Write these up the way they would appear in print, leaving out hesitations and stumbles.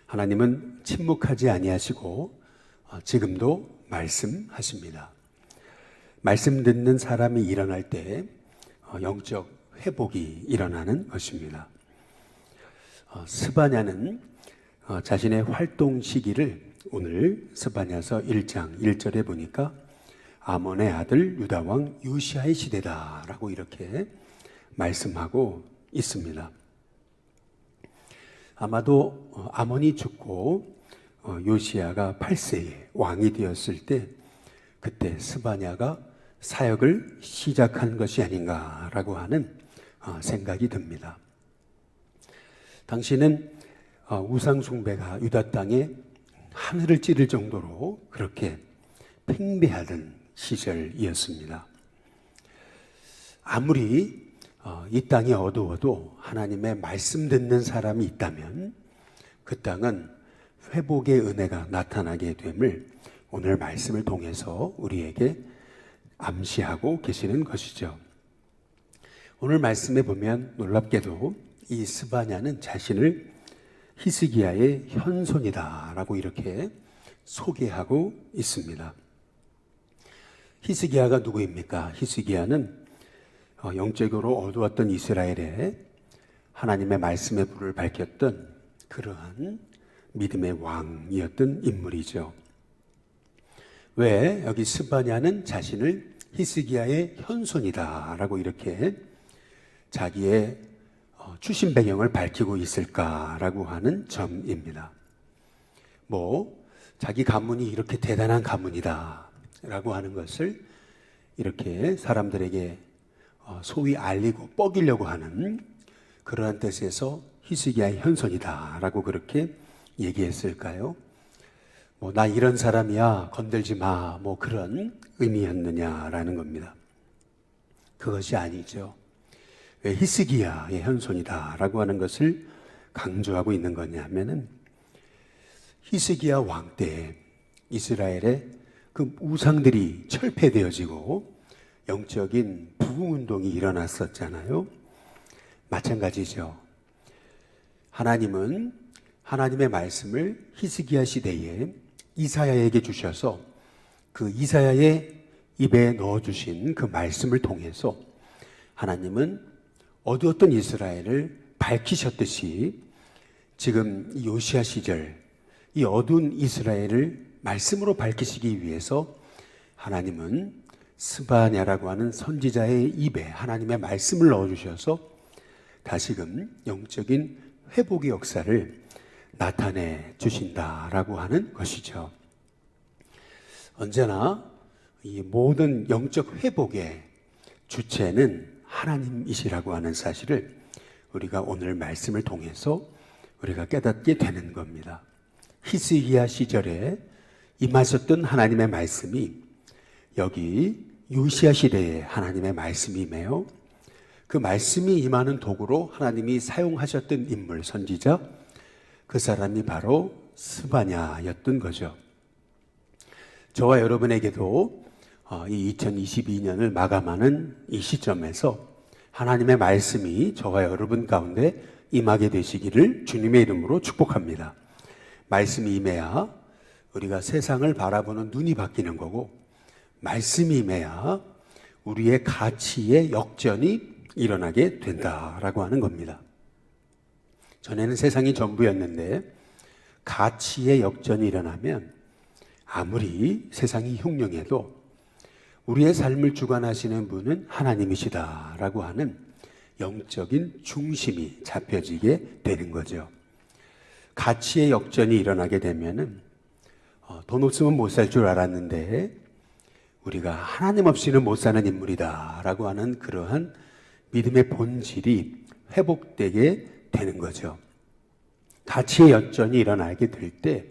하나님은 침묵하지 아니하시고 지금도 말씀하십니다. 말씀 듣는 사람이 일어날 때 영적 회복이 일어나는 것입니다. 스바냐는 자신의 활동 시기를 오늘 스바냐서 1장 1절에 보니까 아몬의 아들 유다왕 요시야의 시대다라고 이렇게 말씀하고 있습니다. 아마도 아몬이 죽고 요시야가 8세에 왕이 되었을 때 그때 스바냐가 사역을 시작한 것이 아닌가라고 하는 생각이 듭니다. 당시는 우상 숭배가 유다 땅에 하늘을 찌를 정도로 그렇게 팽배하던 시절이었습니다. 아무리 이 땅이 어두워도 하나님의 말씀 듣는 사람이 있다면 그 땅은 회복의 은혜가 나타나게 됨을 오늘 말씀을 통해서 우리에게 암시하고 계시는 것이죠. 오늘 말씀에 보면 놀랍게도 이 스바냐는 자신을 히스기야의 현손이다 라고 이렇게 소개하고 있습니다. 히스기야가 누구입니까? 히스기야는 영적으로 어두웠던 이스라엘에 하나님의 말씀의 불을 밝혔던 그러한 믿음의 왕이었던 인물이죠. 왜 여기 스바냐는 자신을 히스기야의 현손이다 라고 이렇게 자기의 출신 배경을 밝히고 있을까라고 하는 점입니다. 자기 가문이 이렇게 대단한 가문이다 라고 하는 것을 이렇게 사람들에게 소위 알리고 뻐기려고 하는 그러한 뜻에서 히스기야의 현손이다 라고 그렇게 얘기했을까요? 나 이런 사람이야 건들지 마 그런 의미였느냐라는 겁니다. 그것이 아니죠. 왜 히스기야의 현손이다 라고 하는 것을 강조하고 있는 거냐면은 히스기야 왕 때 이스라엘의 그 우상들이 철폐되어지고 영적인 부흥운동이 일어났었잖아요. 마찬가지죠. 하나님은 하나님의 말씀을 히스기야 시대에 이사야에게 주셔서 그 이사야의 입에 넣어주신 그 말씀을 통해서 하나님은 어두웠던 이스라엘을 밝히셨듯이 지금 요시야 시절 이 어두운 이스라엘을 말씀으로 밝히시기 위해서 하나님은 스바냐라고 하는 선지자의 입에 하나님의 말씀을 넣어주셔서 다시금 영적인 회복의 역사를 나타내 주신다라고 하는 것이죠. 언제나 이 모든 영적 회복의 주체는 하나님이시라고 하는 사실을 우리가 오늘 말씀을 통해서 우리가 깨닫게 되는 겁니다. 히스기야 시절에 임하셨던 하나님의 말씀이 여기 요시야 시대에 하나님의 말씀이며 그 말씀이 임하는 도구로 하나님이 사용하셨던 인물, 선지자, 그 사람이 바로 스바냐였던 거죠. 저와 여러분에게도 이 2022년을 마감하는 이 시점에서 하나님의 말씀이 저와 여러분 가운데 임하게 되시기를 주님의 이름으로 축복합니다. 말씀이 임해야 우리가 세상을 바라보는 눈이 바뀌는 거고 말씀이 임해야 우리의 가치의 역전이 일어나게 된다라고 하는 겁니다. 전에는 세상이 전부였는데 가치의 역전이 일어나면 아무리 세상이 흉흉해도 우리의 삶을 주관하시는 분은 하나님이시다라고 하는 영적인 중심이 잡혀지게 되는 거죠. 가치의 역전이 일어나게 되면은 돈 없으면 못 살 줄 알았는데 우리가 하나님 없이는 못 사는 인물이다라고 하는 그러한 믿음의 본질이 회복되게 되는 거죠. 가치의 역전이 일어나게 될 때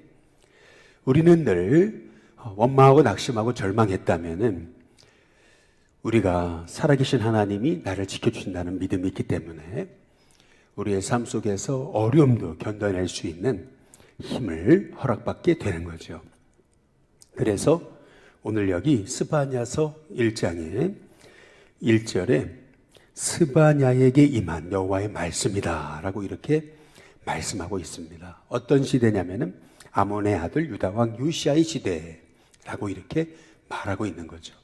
우리는 늘 원망하고 낙심하고 절망했다면은 우리가 살아계신 하나님이 나를 지켜주신다는 믿음이 있기 때문에 우리의 삶 속에서 어려움도 견뎌낼 수 있는 힘을 허락받게 되는 거죠. 그래서 오늘 여기 스바냐서 1장에 1절에 스바냐에게 임한 여호와의 말씀이다 라고 이렇게 말씀하고 있습니다. 어떤 시대냐면은 아몬의 아들 유다왕 요시아의 시대라고 이렇게 말하고 있는 거죠.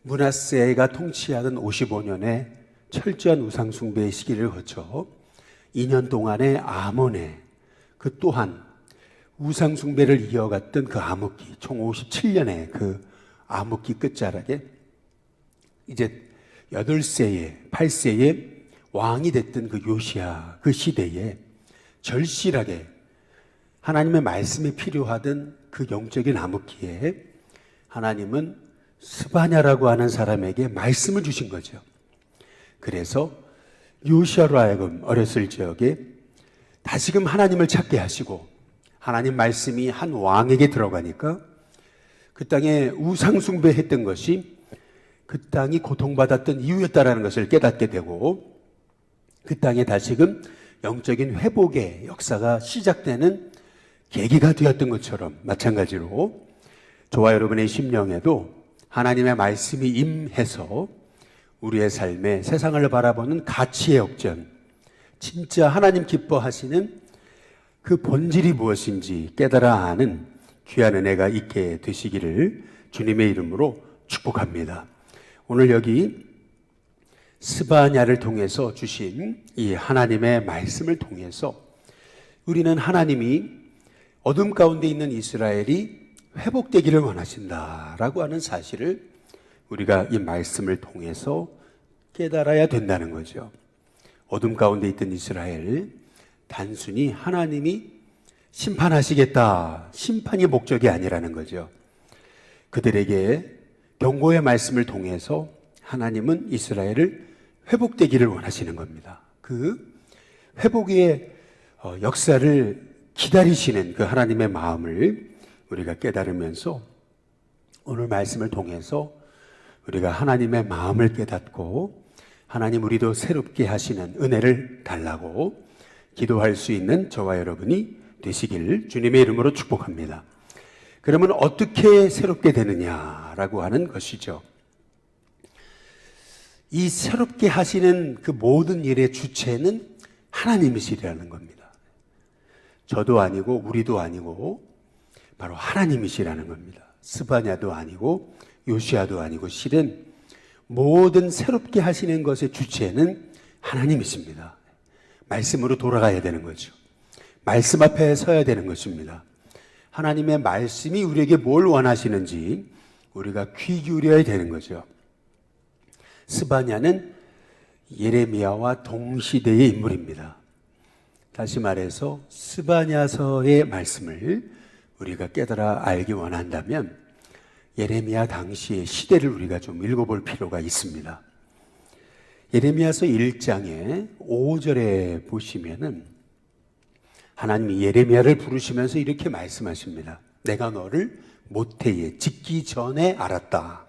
므낫세가 통치하던 55년에 철저한 우상숭배의 시기를 거쳐 2년 동안의 아몬의 그 또한 우상숭배를 이어갔던 그 암흑기, 총 57년의 그 암흑기 끝자락에 이제 8세에 8세에 왕이 됐던 그 요시아 그 시대에 절실하게 하나님의 말씀이 필요하던 그 영적인 암흑기에 하나님은 스바냐라고 하는 사람에게 말씀을 주신 거죠. 그래서 요시아로 하여금 어렸을 적에 다시금 하나님을 찾게 하시고 하나님 말씀이 한 왕에게 들어가니까 그 땅에 우상숭배했던 것이 그 땅이 고통받았던 이유였다라는 것을 깨닫게 되고 그 땅에 다시금 영적인 회복의 역사가 시작되는 계기가 되었던 것처럼 마찬가지로 저와 여러분의 심령에도 하나님의 말씀이 임해서 우리의 삶에 세상을 바라보는 가치의 역전, 진짜 하나님 기뻐하시는 그 본질이 무엇인지 깨달아 아는 귀한 은혜가 있게 되시기를 주님의 이름으로 축복합니다. 오늘 여기 스바냐를 통해서 주신 이 하나님의 말씀을 통해서 우리는 하나님이 어둠 가운데 있는 이스라엘이 회복되기를 원하신다라고 하는 사실을 우리가 이 말씀을 통해서 깨달아야 된다는 거죠. 어둠 가운데 있던 이스라엘, 단순히 하나님이 심판하시겠다, 심판이 목적이 아니라는 거죠. 그들에게 경고의 말씀을 통해서 하나님은 이스라엘을 회복되기를 원하시는 겁니다. 그 회복의 역사를 기다리시는 그 하나님의 마음을 우리가 깨달으면서 오늘 말씀을 통해서 우리가 하나님의 마음을 깨닫고 하나님 우리도 새롭게 하시는 은혜를 달라고 기도할 수 있는 저와 여러분이 되시길 주님의 이름으로 축복합니다. 그러면 어떻게 새롭게 되느냐라고 하는 것이죠. 이 새롭게 하시는 그 모든 일의 주체는 하나님이시라는 겁니다. 저도 아니고 우리도 아니고 바로 하나님이시라는 겁니다. 스바냐도 아니고 요시아도 아니고 실은 모든 새롭게 하시는 것의 주체는 하나님이십니다. 말씀으로 돌아가야 되는 거죠. 말씀 앞에 서야 되는 것입니다. 하나님의 말씀이 우리에게 뭘 원하시는지 우리가 귀 기울여야 되는 거죠. 스바냐는 예레미야와 동시대의 인물입니다. 다시 말해서 스바냐서의 말씀을 우리가 깨달아 알기 원한다면 예레미야 당시의 시대를 우리가 좀 읽어볼 필요가 있습니다. 예레미야서 1장에 5절에 보시면은 하나님이 예레미야를 부르시면서 이렇게 말씀하십니다. 내가 너를 모태에 짓기 전에 알았다.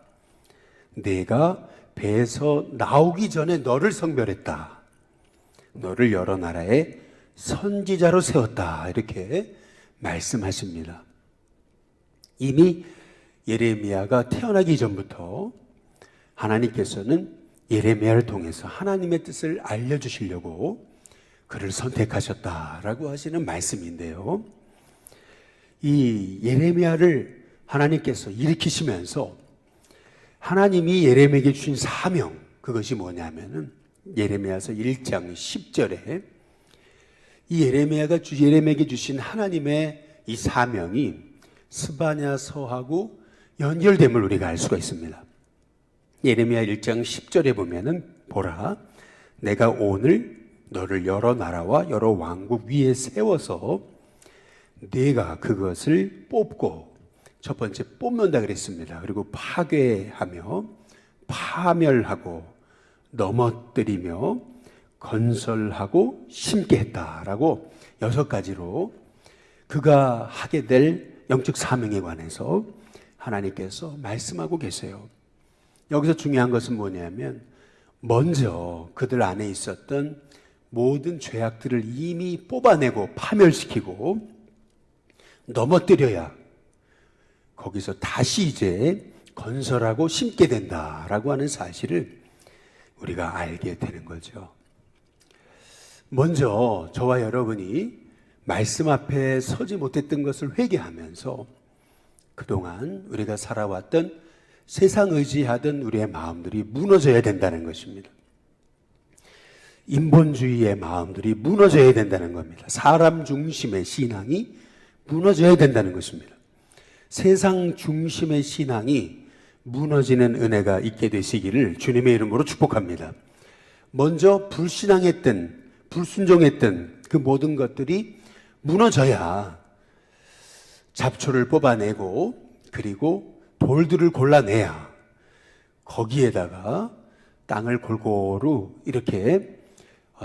내가 배에서 나오기 전에 너를 성별했다. 너를 여러 나라의 선지자로 세웠다. 이렇게 말씀하십니다. 이미 예레미야가 태어나기 전부터 하나님께서는 예레미야를 통해서 하나님의 뜻을 알려주시려고 그를 선택하셨다라고 하시는 말씀인데요. 이 예레미야를 하나님께서 일으키시면서 하나님이 예레미야에게 주신 사명, 그것이 뭐냐면은 예레미야서 1장 10절에 이 예레미야에게 주신 하나님의 이 사명이 스바냐서하고 연결됨을 우리가 알 수가 있습니다. 예레미야 1장 10절에 보면은 보라, 내가 오늘 너를 여러 나라와 여러 왕국 위에 세워서 네가 그것을 뽑고, 첫 번째 뽑는다 그랬습니다. 그리고 파괴하며 파멸하고 넘어뜨리며 건설하고 심게 했다라고 6가지로 그가 하게 될 영적 사명에 관해서 하나님께서 말씀하고 계세요. 여기서 중요한 것은 뭐냐면 먼저 그들 안에 있었던 모든 죄악들을 이미 뽑아내고 파멸시키고 넘어뜨려야 거기서 다시 이제 건설하고 심게 된다라고 하는 사실을 우리가 알게 되는 거죠. 먼저 저와 여러분이 말씀 앞에 서지 못했던 것을 회개하면서 그동안 우리가 살아왔던 세상 의지하던 우리의 마음들이 무너져야 된다는 것입니다. 인본주의의 마음들이 무너져야 된다는 겁니다. 사람 중심의 신앙이 무너져야 된다는 것입니다. 세상 중심의 신앙이 무너지는 은혜가 있게 되시기를 주님의 이름으로 축복합니다. 먼저 불신앙했던, 불순종했던 그 모든 것들이 무너져야 잡초를 뽑아내고 그리고 돌들을 골라내야 거기에다가 땅을 골고루 이렇게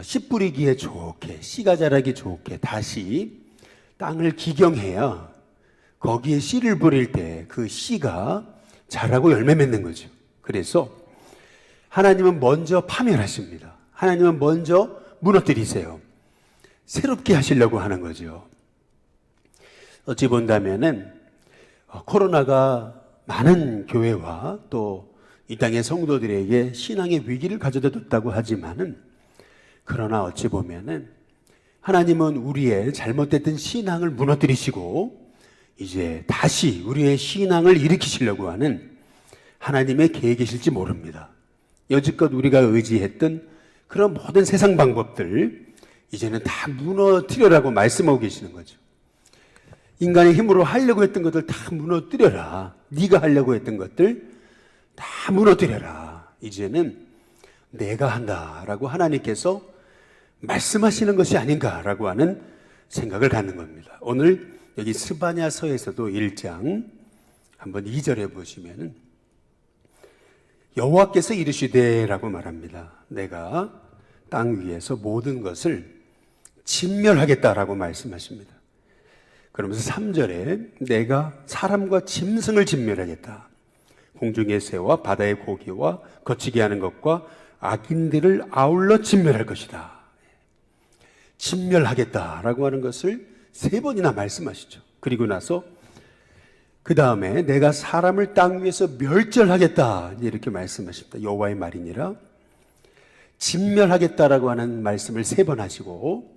씨 뿌리기에 좋게, 씨가 자라기 좋게 다시 땅을 기경해야 거기에 씨를 뿌릴 때 그 씨가 자라고 열매 맺는 거죠. 그래서 하나님은 먼저 파멸하십니다. 하나님은 먼저 무너뜨리세요. 새롭게 하시려고 하는 거죠. 어찌 본다면은 코로나가 많은 교회와 또 이 땅의 성도들에게 신앙의 위기를 가져다 줬다고 하지만은 그러나 어찌 보면은 하나님은 우리의 잘못됐던 신앙을 무너뜨리시고 이제 다시 우리의 신앙을 일으키시려고 하는 하나님의 계획이실지 모릅니다. 여지껏 우리가 의지했던 그런 모든 세상 방법들 이제는 다 무너뜨려라고 말씀하고 계시는 거죠. 인간의 힘으로 하려고 했던 것들 다 무너뜨려라. 네가 하려고 했던 것들 다 무너뜨려라. 이제는 내가 한다라고 하나님께서 말씀하시는 것이 아닌가라고 하는 생각을 갖는 겁니다. 오늘 여기 스바냐서에서도 1장 한번 2절에 보시면은 여호와께서 이르시되라고 말합니다. 내가 땅 위에서 모든 것을 진멸하겠다라고 말씀하십니다. 그러면서 3절에 내가 사람과 짐승을 진멸하겠다. 공중의 새와 바다의 고기와 거치게 하는 것과 악인들을 아울러 진멸할 것이다. 진멸하겠다라고 하는 것을 3번이나 말씀하시죠. 그리고 나서 그 다음에 내가 사람을 땅 위에서 멸절하겠다 이렇게 말씀하십니다. 여호와의 말이니라. 진멸하겠다라고 하는 말씀을 3번 하시고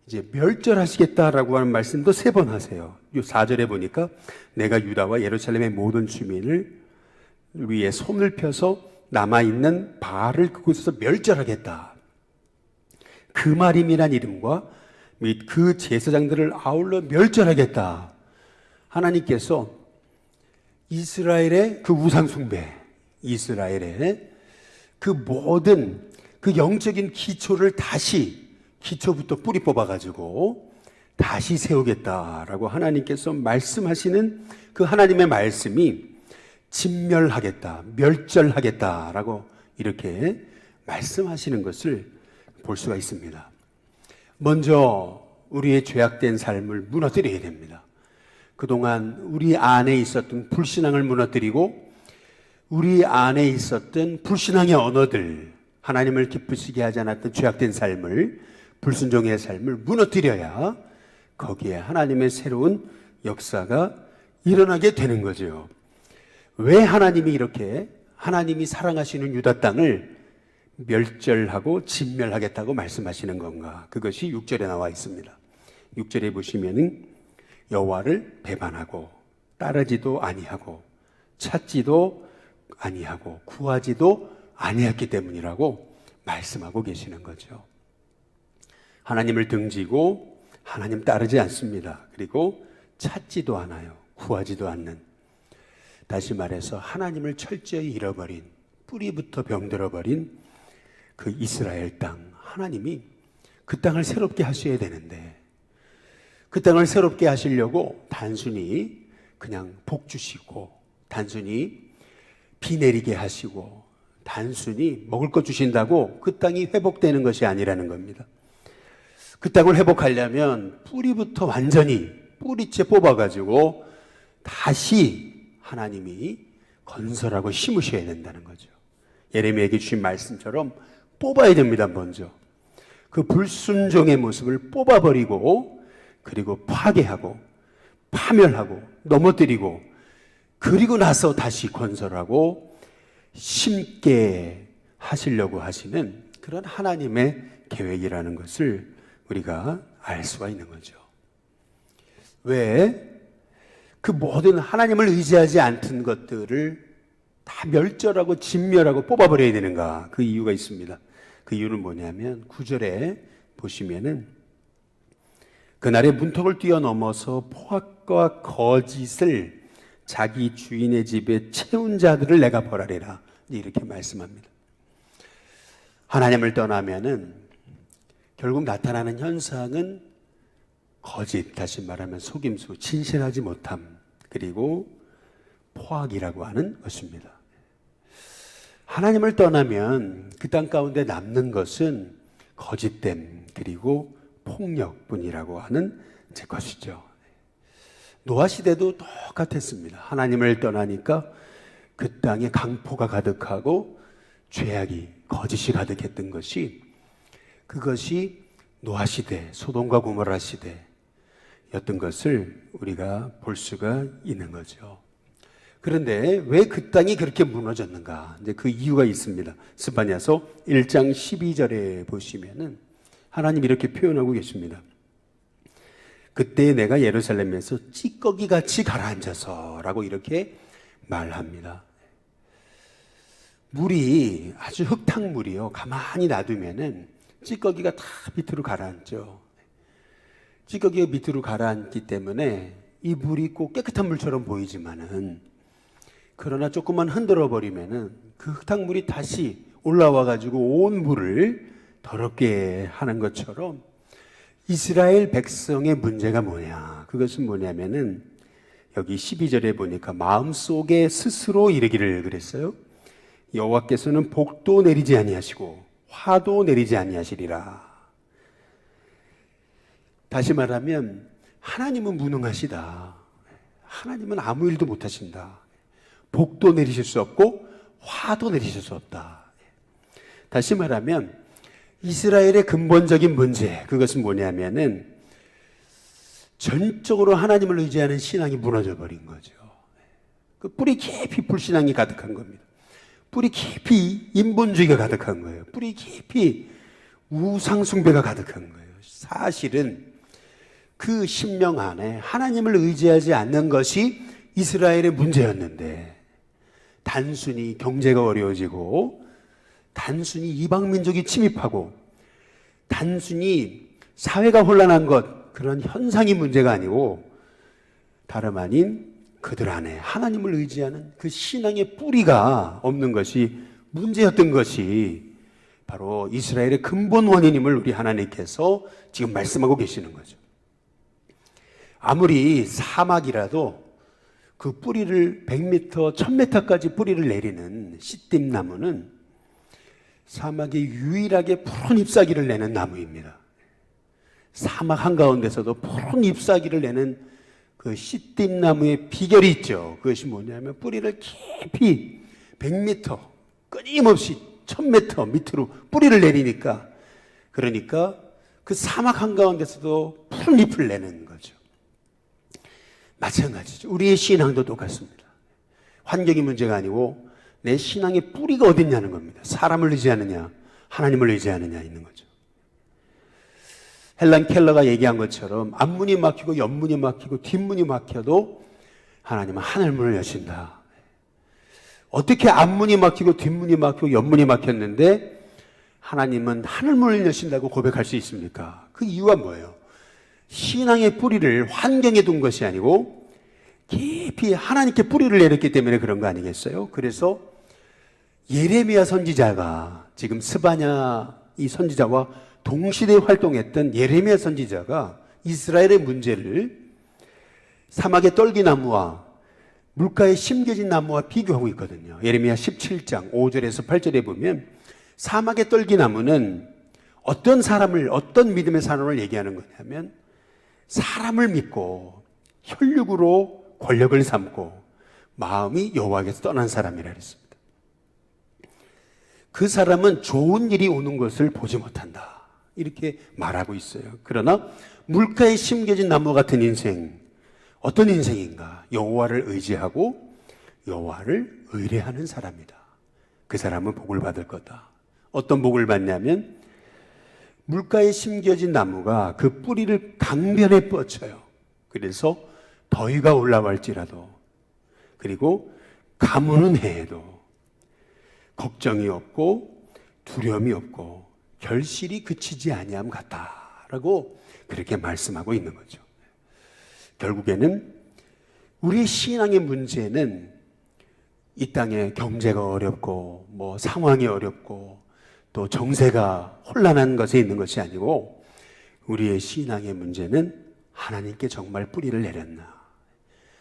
이제 멸절하시겠다라고 하는 말씀도 3번 하세요. 이 4절에 보니까 내가 유다와 예루살렘의 모든 주민을 위에 손을 펴서 남아있는 바알을 그곳에서 멸절하겠다. 그 말임이란 이름과 및 그 제사장들을 아울러 멸절하겠다. 하나님께서 이스라엘의 그 우상숭배, 이스라엘의 그 모든 그 영적인 기초를 다시 기초부터 뿌리 뽑아가지고 다시 세우겠다라고 하나님께서 말씀하시는 그 하나님의 말씀이 진멸하겠다, 멸절하겠다라고 이렇게 말씀하시는 것을 볼 수가 있습니다. 먼저 우리의 죄악된 삶을 무너뜨려야 됩니다. 그동안 우리 안에 있었던 불신앙을 무너뜨리고 우리 안에 있었던 불신앙의 언어들, 하나님을 기쁘시게 하지 않았던 죄악된 삶을, 불순종의 삶을 무너뜨려야 거기에 하나님의 새로운 역사가 일어나게 되는 거죠. 왜 하나님이 이렇게 하나님이 사랑하시는 유다 땅을 멸절하고 진멸하겠다고 말씀하시는 건가? 그것이 6절에 나와 있습니다. 6절에 보시면은 여호와를 배반하고 따르지도 아니하고 찾지도 아니하고 구하지도 아니했기 때문이라고 말씀하고 계시는 거죠. 하나님을 등지고 하나님 따르지 않습니다. 그리고 찾지도 않아요. 구하지도 않는. 다시 말해서 하나님을 철저히 잃어버린, 뿌리부터 병들어버린 그 이스라엘 땅, 하나님이 그 땅을 새롭게 하셔야 되는데 그 땅을 새롭게 하시려고 단순히 그냥 복 주시고 단순히 비 내리게 하시고 단순히 먹을 것 주신다고 그 땅이 회복되는 것이 아니라는 겁니다. 그 땅을 회복하려면 뿌리부터 완전히 뿌리째 뽑아가지고 다시 하나님이 건설하고 심으셔야 된다는 거죠. 예레미야에게 주신 말씀처럼 뽑아야 됩니다. 먼저 그 불순종의 모습을 뽑아버리고 그리고 파괴하고 파멸하고 넘어뜨리고 그리고 나서 다시 건설하고 심게 하시려고 하시는 그런 하나님의 계획이라는 것을 우리가 알 수가 있는 거죠. 왜 그 모든 하나님을 의지하지 않던 것들을 다 멸절하고 진멸하고 뽑아버려야 되는가? 그 이유가 있습니다. 그 이유는 뭐냐면 9절에 보시면은 그날의 문턱을 뛰어넘어서 포악과 거짓을 자기 주인의 집에 채운 자들을 내가 벌하리라. 이렇게 말씀합니다. 하나님을 떠나면은 결국 나타나는 현상은 거짓, 다시 말하면 속임수, 진실하지 못함, 그리고 포악이라고 하는 것입니다. 하나님을 떠나면 그 땅 가운데 남는 것은 거짓됨, 그리고 폭력뿐이라고 하는 제 것이죠. 노아 시대도 똑같았습니다. 하나님을 떠나니까 그 땅에 강포가 가득하고 죄악이, 거짓이 가득했던 것이, 그것이 노아 시대, 소돔과 고모라 시대였던 것을 우리가 볼 수가 있는 거죠. 그런데 왜 그 땅이 그렇게 무너졌는가? 이제 그 이유가 있습니다. 스바냐서 1장 12절에 보시면은 하나님 이렇게 표현하고 계십니다. 그때 내가 예루살렘에서 찌꺼기 같이 가라앉아서라고 이렇게 말합니다. 물이 아주 흙탕물이요. 가만히 놔두면은 찌꺼기가 다 밑으로 가라앉죠. 찌꺼기가 밑으로 가라앉기 때문에 이 물이 꼭 깨끗한 물처럼 보이지만은, 그러나 조금만 흔들어 버리면은 그 흙탕물이 다시 올라와 가지고 온 물을 더럽게 하는 것처럼 이스라엘 백성의 문제가 뭐냐? 그것은 뭐냐면은 여기 12절에 보니까 마음속에 스스로 이르기를 그랬어요. 여호와께서는 복도 내리지 아니하시고 화도 내리지 아니하시리라. 다시 말하면 하나님은 무능하시다. 하나님은 아무 일도 못하신다. 복도 내리실 수 없고 화도 내리실 수 없다. 다시 말하면 이스라엘의 근본적인 문제, 그것은 뭐냐면은 전적으로 하나님을 의지하는 신앙이 무너져 버린 거죠. 그 뿌리 깊이 불신앙이 가득한 겁니다. 뿌리 깊이 인본주의가 가득한 거예요. 뿌리 깊이 우상숭배가 가득한 거예요. 사실은 그 심령 안에 하나님을 의지하지 않는 것이 이스라엘의 문제였는데, 단순히 경제가 어려워지고, 단순히 이방 민족이 침입하고, 단순히 사회가 혼란한 것, 그런 현상이 문제가 아니고 다름 아닌 그들 안에 하나님을 의지하는 그 신앙의 뿌리가 없는 것이 문제였던 것이 바로 이스라엘의 근본 원인임을 우리 하나님께서 지금 말씀하고 계시는 거죠. 아무리 사막이라도 그 뿌리를 100m, 1000m까지 뿌리를 내리는 시띠나무는 사막에 유일하게 푸른 잎사귀를 내는 나무입니다. 사막 한가운데서도 푸른 잎사귀를 내는 그 시띠나무의 비결이 있죠. 그것이 뭐냐면 뿌리를 깊이 100m, 끊임없이 1000m 밑으로 뿌리를 내리니까, 그러니까 그 사막 한가운데서도 푸른 잎을 내는 거죠. 마찬가지죠. 우리의 신앙도 똑같습니다. 환경이 문제가 아니고 내 신앙의 뿌리가 어디 있냐는 겁니다. 사람을 의지하느냐, 하나님을 의지하느냐 있는 거죠. 헬란 켈러가 얘기한 것처럼 앞문이 막히고 옆문이 막히고 뒷문이 막혀도 하나님은 하늘문을 여신다. 어떻게 앞문이 막히고 뒷문이 막히고 옆문이 막혔는데 하나님은 하늘문을 여신다고 고백할 수 있습니까? 그 이유가 뭐예요? 신앙의 뿌리를 환경에 둔 것이 아니고 깊이 하나님께 뿌리를 내렸기 때문에 그런 거 아니겠어요? 그래서 예레미야 선지자가, 지금 스바냐 이 선지자와 동시대에 활동했던 예레미야 선지자가 이스라엘의 문제를 사막의 떨기나무와 물가에 심겨진 나무와 비교하고 있거든요. 예레미야 17장 5절에서 8절에 보면 사막의 떨기나무는 어떤 사람을, 어떤 믿음의 사람을 얘기하는 거냐면 사람을 믿고 혈육으로 권력을 삼고 마음이 여호와에게서 떠난 사람이라 그랬습니다. 그 사람은 좋은 일이 오는 것을 보지 못한다, 이렇게 말하고 있어요. 그러나 물가에 심겨진 나무 같은 인생, 어떤 인생인가? 여호와를 의지하고 여호와를 의뢰하는 사람이다. 그 사람은 복을 받을 거다. 어떤 복을 받냐면 물가에 심겨진 나무가 그 뿌리를 강변에 뻗쳐요. 그래서 더위가 올라갈지라도, 그리고 가무는 해에도 걱정이 없고 두려움이 없고 결실이 그치지 아니함 같다라고 그렇게 말씀하고 있는 거죠. 결국에는 우리 신앙의 문제는 이 땅에 경제가 어렵고 뭐 상황이 어렵고 또 정세가 혼란한 것에 있는 것이 아니고, 우리의 신앙의 문제는 하나님께 정말 뿌리를 내렸나,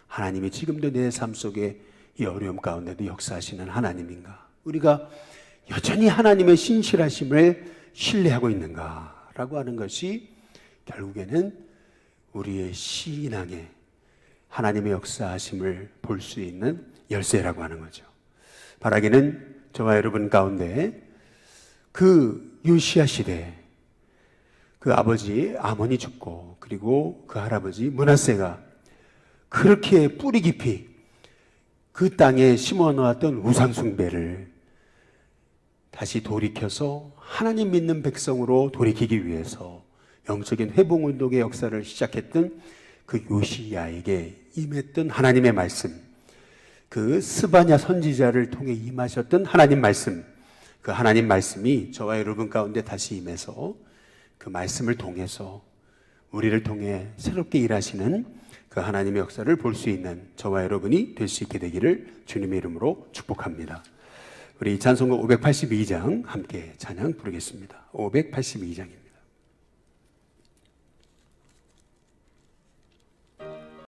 하나님이 지금도 내 삶 속에 이 어려움 가운데도 역사하시는 하나님인가, 우리가 여전히 하나님의 신실하심을 신뢰하고 있는가 라고 하는 것이 결국에는 우리의 신앙에 하나님의 역사하심을 볼 수 있는 열쇠라고 하는 거죠. 바라기는 저와 여러분 가운데 그 요시야 시대 그 아버지 아몬이 죽고, 그리고 그 할아버지 므낫세가 그렇게 뿌리 깊이 그 땅에 심어놓았던 우상숭배를 다시 돌이켜서 하나님 믿는 백성으로 돌이키기 위해서 영적인 회복운동의 역사를 시작했던 그 요시야에게 임했던 하나님의 말씀, 그 스바냐 선지자를 통해 임하셨던 하나님 말씀, 그 하나님 말씀이 저와 여러분 가운데 다시 임해서 그 말씀을 통해서 우리를 통해 새롭게 일하시는 그 하나님의 역사를 볼 수 있는 저와 여러분이 될 수 있게 되기를 주님의 이름으로 축복합니다. 우리 찬송가 582장 함께 찬양 부르겠습니다. 582장입니다.